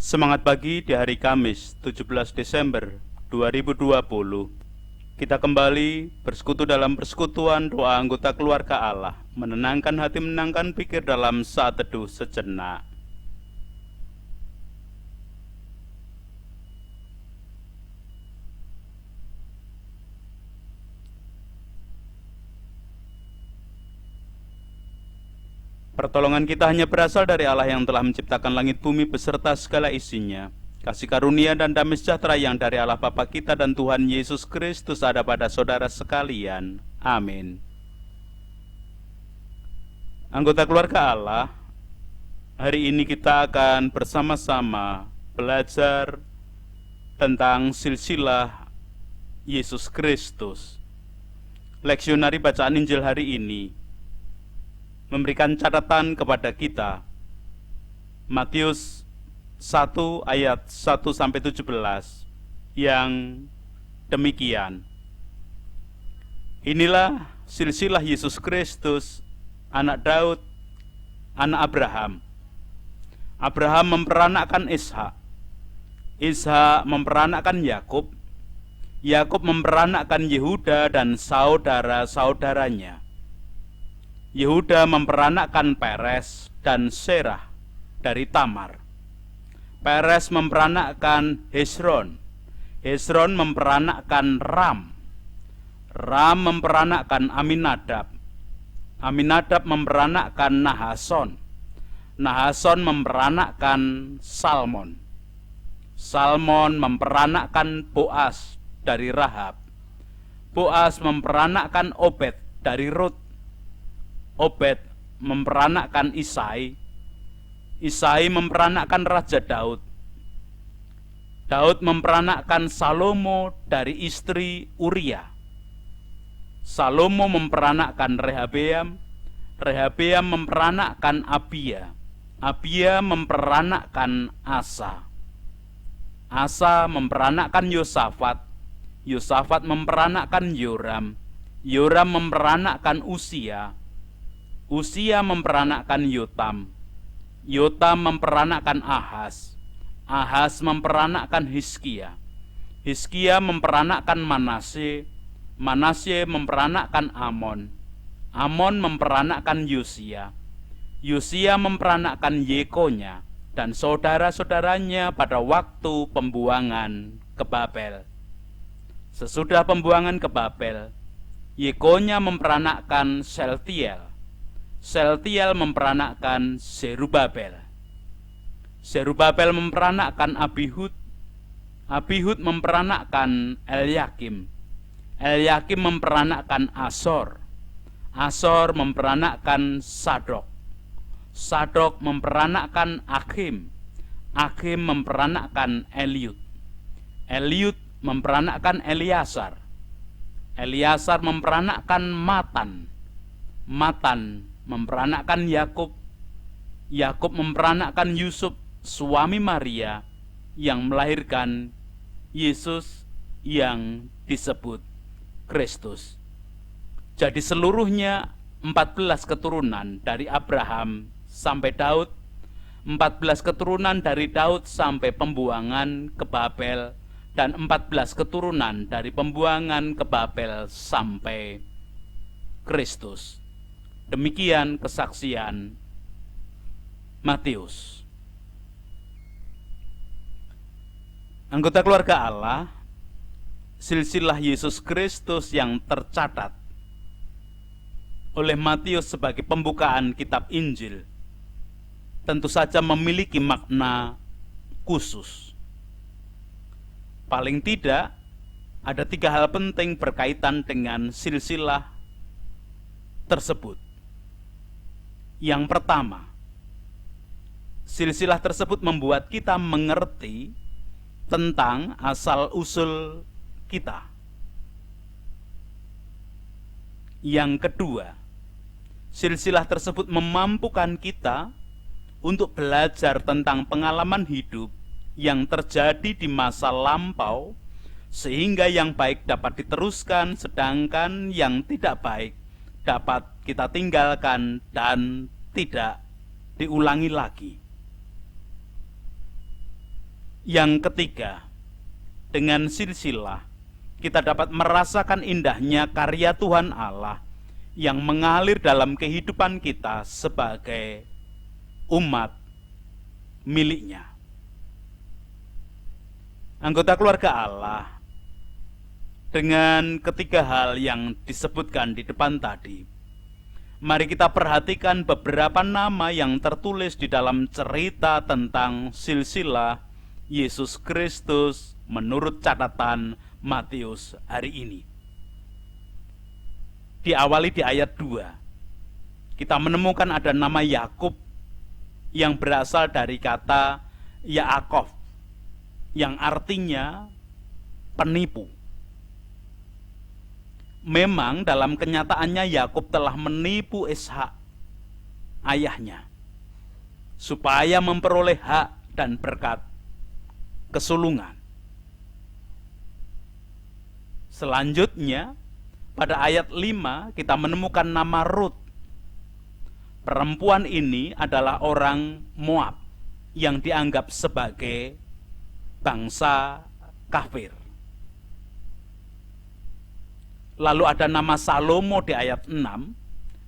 Semangat pagi di hari Kamis 17 Desember 2020. Kita kembali bersekutu dalam persekutuan doa anggota keluarga Allah, menenangkan hati, menenangkan pikir dalam saat teduh sejenak. Pertolongan kita hanya berasal dari Allah yang telah menciptakan langit bumi beserta segala isinya. Kasih karunia dan damai sejahtera yang dari Allah Bapa kita dan Tuhan Yesus Kristus ada pada saudara sekalian. Amin. Anggota keluarga Allah, hari ini kita akan bersama-sama belajar tentang silsilah Yesus Kristus. Leksionari bacaan Injil hari ini memberikan catatan kepada kita. Matius 1 ayat 1-17 yang demikian. Inilah silsilah Yesus Kristus, anak Daud, anak Abraham. Abraham memperanakkan Ishak. Ishak memperanakkan Yakub. Yakub memperanakkan Yehuda dan saudara-saudaranya. Yehuda memperanakkan Peres dan Serah dari Tamar. Peres memperanakkan Hesron. Hesron memperanakkan Ram. Ram memperanakkan Aminadab. Aminadab memperanakkan Nahason. Nahason memperanakkan Salmon. Salmon memperanakkan Boas dari Rahab. Boas memperanakkan Obed dari Rut. Obed memperanakkan Isai. Isai memperanakkan Raja Daud. Daud memperanakkan Salomo dari istri Uria. Salomo memperanakkan Rehabeam. Rehabeam memperanakkan Abia. Abia memperanakkan Asa. Asa memperanakkan Yosafat. Yosafat memperanakkan Yoram. Yoram memperanakkan Usia. Usia memperanakkan Yotam. Yotam memperanakkan Ahaz. Ahaz memperanakkan Hizkia. Hizkia memperanakkan Manasye. Manasye memperanakkan Amon. Amon memperanakkan Yosia. Yosia memperanakkan Yekonya dan saudara-saudaranya pada waktu pembuangan ke Babel. Sesudah pembuangan ke Babel, Yekonya memperanakkan Seltiel. Seltiel memperanakkan Zerubabel. Zerubabel memperanakkan Abihud. Abihud memperanakkan Elyakim. Elyakim memperanakkan Asor. Asor memperanakkan Sadok. Sadok memperanakkan Akhim. Akhim memperanakkan Eliud. Eliud memperanakkan Eliasar. Eliasar memperanakkan Matan. Matan memperanakkan Yakub. Yakub memperanakkan Yusuf, suami Maria, yang melahirkan Yesus yang disebut Kristus. Jadi seluruhnya 14 keturunan dari Abraham sampai Daud, 14 keturunan dari Daud sampai pembuangan ke Babel, dan 14 keturunan dari pembuangan ke Babel sampai Kristus. Demikian kesaksian Matius. Anggota keluarga Allah, silsilah Yesus Kristus yang tercatat oleh Matius sebagai pembukaan kitab Injil tentu saja memiliki makna khusus. Paling tidak ada 3 hal penting berkaitan dengan silsilah tersebut. Yang pertama, silsilah tersebut membuat kita mengerti tentang asal-usul kita. Yang kedua, silsilah tersebut memampukan kita untuk belajar tentang pengalaman hidup yang terjadi di masa lampau, sehingga yang baik dapat diteruskan, sedangkan yang tidak baik dapat kita tinggalkan dan tidak diulangi lagi. Yang ketiga, dengan silsilah kita dapat merasakan indahnya karya Tuhan Allah yang mengalir dalam kehidupan kita sebagai umat miliknya. Anggota keluarga Allah, dengan ketiga hal yang disebutkan di depan tadi, mari kita perhatikan beberapa nama yang tertulis di dalam cerita tentang silsilah Yesus Kristus menurut catatan Matius hari ini. Diawali di ayat 2, kita menemukan ada nama Yakub yang berasal dari kata Yaakov, yang artinya penipu. Memang dalam kenyataannya Yakub telah menipu Ishak, ayahnya, supaya memperoleh hak dan berkat kesulungan. Selanjutnya, pada ayat 5 kita menemukan nama Rut. Perempuan ini adalah orang Moab yang dianggap sebagai bangsa kafir. Lalu ada nama Salomo di ayat 6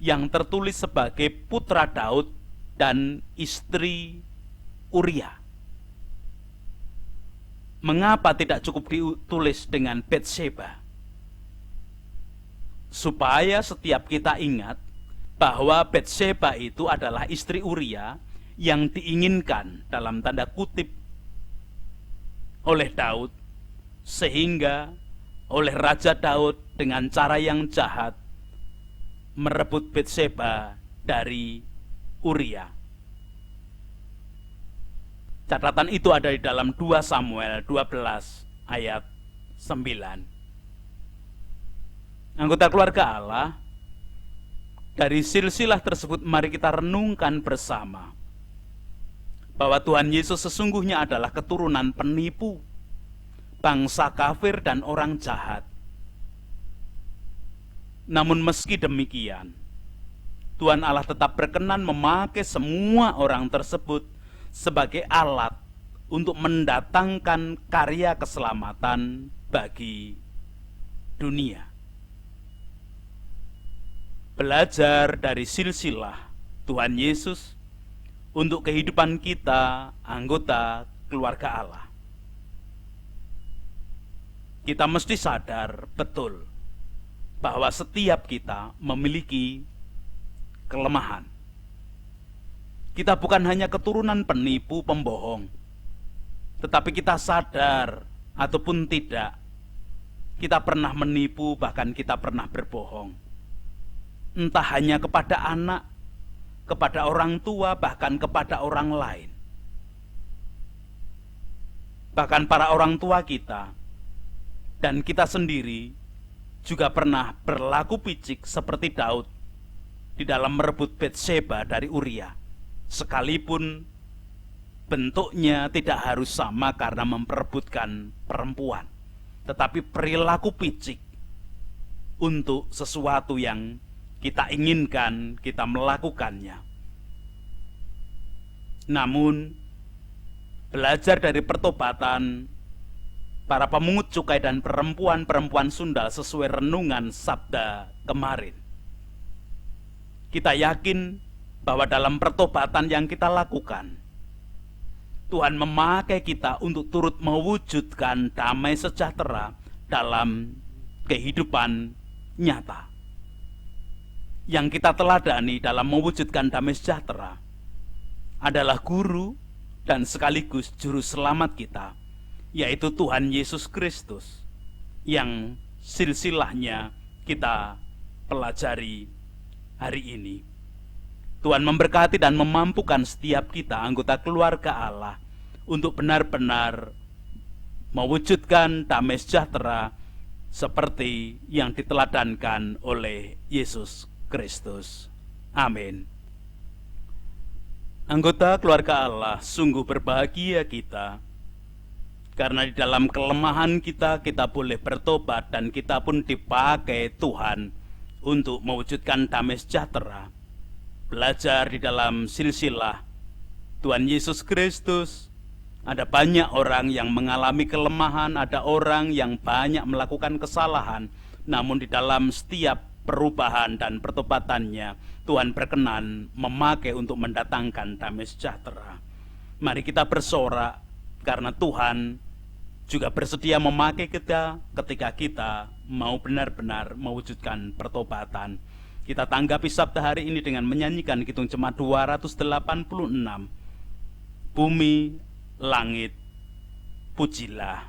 yang tertulis sebagai putra Daud dan istri Uria. Mengapa tidak cukup ditulis dengan Batsheba? Supaya setiap kita ingat bahwa Batsheba itu adalah istri Uria yang diinginkan dalam tanda kutip oleh Daud, sehingga oleh Raja Daud dengan cara yang jahat merebut Batsheba dari Uria. Catatan itu ada di dalam 2 Samuel 12 ayat 9. Anggota keluarga Allah, dari silsilah tersebut mari kita renungkan bersama bahwa Tuhan Yesus sesungguhnya adalah keturunan penipu, bangsa kafir dan orang jahat. Namun meski demikian, Tuhan Allah tetap berkenan memakai semua orang tersebut sebagai alat untuk mendatangkan karya keselamatan bagi dunia. Belajar dari silsilah Tuhan Yesus untuk kehidupan kita, anggota keluarga Allah. Kita mesti sadar betul bahwa setiap kita memiliki kelemahan. Kita bukan hanya keturunan penipu, pembohong, tetapi kita sadar ataupun tidak, kita pernah menipu, bahkan kita pernah berbohong. Entah hanya kepada anak, kepada orang tua, bahkan kepada orang lain. Bahkan para orang tua kita dan kita sendiri juga pernah berlaku picik seperti Daud di dalam merebut Batsheba dari Uria, sekalipun bentuknya tidak harus sama karena memperebutkan perempuan, tetapi perilaku picik untuk sesuatu yang kita inginkan, kita melakukannya. Namun, belajar dari pertobatan para pemungut cukai dan perempuan-perempuan sundal sesuai renungan Sabda kemarin, kita yakin bahwa dalam pertobatan yang kita lakukan, Tuhan memakai kita untuk turut mewujudkan damai sejahtera dalam kehidupan nyata. Yang kita teladani dalam mewujudkan damai sejahtera adalah guru dan sekaligus juru selamat kita, yaitu Tuhan Yesus Kristus, yang silsilahnya kita pelajari hari ini. Tuhan memberkati dan memampukan setiap kita, anggota keluarga Allah, untuk benar-benar mewujudkan damai sejahtera seperti yang diteladankan oleh Yesus Kristus. Amin. Anggota keluarga Allah, sungguh berbahagia kita, karena di dalam kelemahan kita boleh bertobat dan kita pun dipakai Tuhan untuk mewujudkan damai sejahtera. Belajar di dalam silsilah Tuhan Yesus Kristus, Ada banyak orang yang mengalami kelemahan, ada orang yang banyak melakukan kesalahan, namun di dalam setiap perubahan dan pertobatannya, Tuhan berkenan memakai untuk mendatangkan damai sejahtera. Mari kita bersorak, karena Tuhan juga bersedia memakai kita ketika kita mau benar-benar mewujudkan pertobatan. Kita tanggapi sabda hari ini dengan menyanyikan Kidung Jemaat 286. Bumi, langit, pujilah.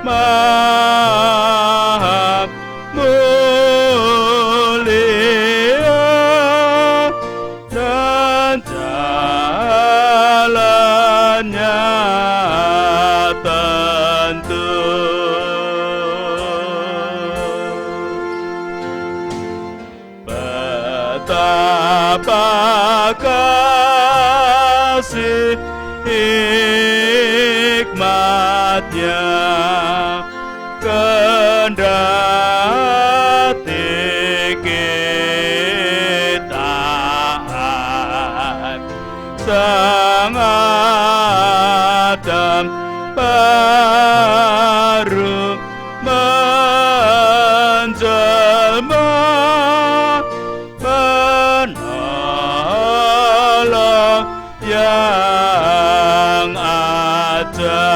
Maha mulia dan jalannya tentu. Betapa kasih hikmatnya kendati kita Sang Adam baru menjelma menolong yang ada.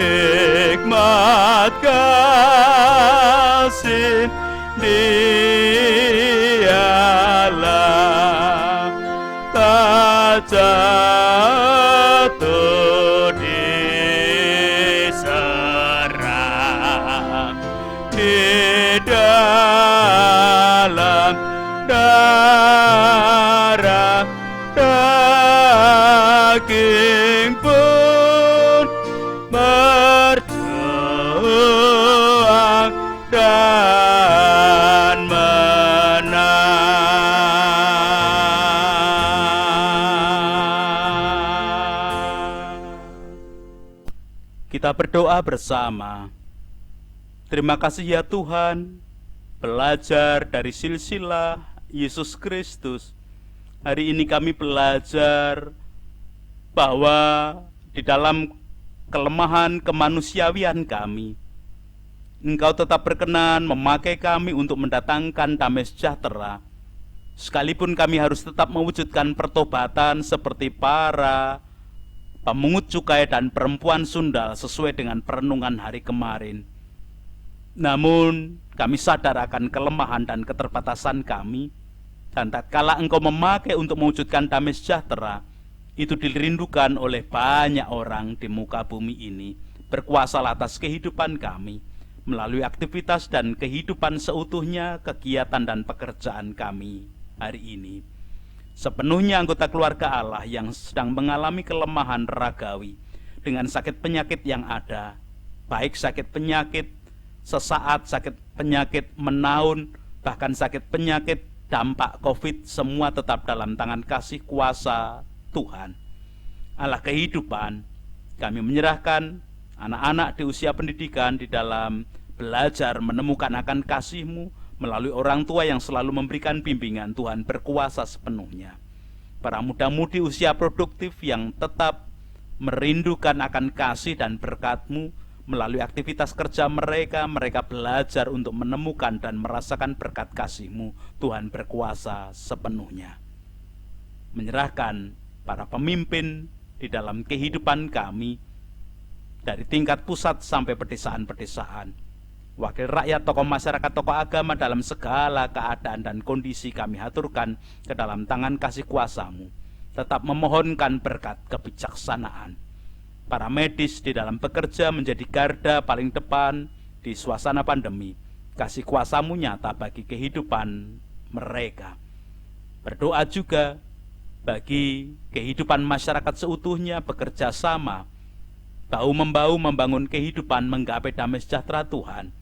Hikmat kasih Dialah tak jatuh diserang di dalam darah daging pun berjuang dan menang. Kita berdoa bersama. Terima kasih ya Tuhan, belajar dari silsilah Yesus Kristus. Hari ini kami belajar bahwa di dalam kelemahan kemanusiawian kami, Engkau tetap berkenan memakai kami untuk mendatangkan damai sejahtera. Sekalipun kami harus tetap mewujudkan pertobatan seperti para pemungut cukai dan perempuan sundal sesuai dengan perenungan hari kemarin. Namun kami sadar akan kelemahan dan keterbatasan kami, dan tatkala Engkau memakai untuk mewujudkan damai sejahtera, itu dirindukan oleh banyak orang di muka bumi ini. Berkuasalah atas kehidupan kami, melalui aktivitas dan kehidupan seutuhnya, kegiatan dan pekerjaan kami hari ini. Sepenuhnya anggota keluarga Allah yang sedang mengalami kelemahan ragawi dengan sakit penyakit yang ada, baik sakit penyakit sesaat, sakit penyakit menahun, bahkan sakit penyakit dampak COVID, semua tetap dalam tangan kasih kuasa Tuhan. Allah kehidupan, kami menyerahkan anak-anak di usia pendidikan di dalam belajar menemukan akan kasih-Mu melalui orang tua yang selalu memberikan bimbingan. Tuhan berkuasa sepenuhnya. Para muda-mudi usia produktif yang tetap merindukan akan kasih dan berkat-Mu melalui aktivitas kerja mereka belajar untuk menemukan dan merasakan berkat kasih-Mu. Tuhan berkuasa sepenuhnya. Menyerahkan para pemimpin di dalam kehidupan kami, dari tingkat pusat sampai pedesaan-pedesaan, wakil rakyat, tokoh masyarakat, tokoh agama, dalam segala keadaan dan kondisi kami haturkan ke dalam tangan kasih kuasa-Mu, tetap memohonkan berkat kebijaksanaan. Para medis di dalam bekerja menjadi garda paling depan di suasana pandemi, kasih kuasa-Mu nyata bagi kehidupan mereka. Berdoa juga bagi kehidupan masyarakat seutuhnya, bekerja sama bahu-membahu membangun kehidupan menggapai damai sejahtera Tuhan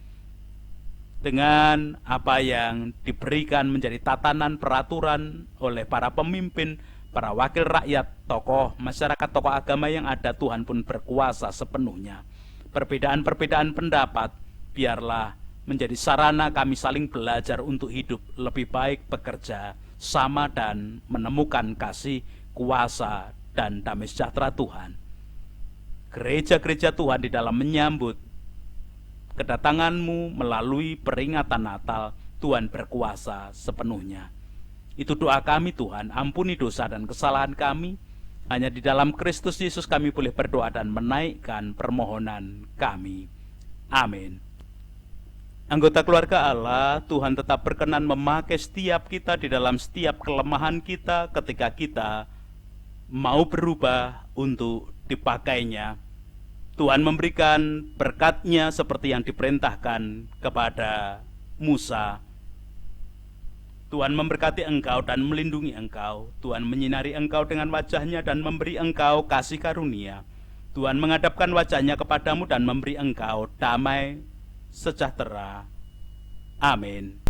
dengan apa yang diberikan menjadi tatanan peraturan oleh para pemimpin, para wakil rakyat, tokoh masyarakat, tokoh agama yang ada. Tuhan pun berkuasa sepenuhnya. Perbedaan-perbedaan pendapat biarlah menjadi sarana kami saling belajar untuk hidup lebih baik, bekerja sama dan menemukan kasih, kuasa, dan damai sejahtera Tuhan. Gereja-gereja Tuhan di dalam menyambut kedatangan-Mu melalui peringatan Natal, Tuhan berkuasa sepenuhnya. Itu doa kami Tuhan, ampuni dosa dan kesalahan kami. Hanya di dalam Kristus Yesus kami boleh berdoa dan menaikkan permohonan kami. Amin. Anggota keluarga Allah, Tuhan tetap berkenan memakai setiap kita di dalam setiap kelemahan kita ketika kita mau berubah untuk dipakainya. Tuhan memberikan berkat-Nya seperti yang diperintahkan kepada Musa. Tuhan memberkati engkau dan melindungi engkau. Tuhan menyinari engkau dengan wajah-Nya dan memberi engkau kasih karunia. Tuhan menghadapkan wajah-Nya kepadamu dan memberi engkau damai sejahtera. Amin.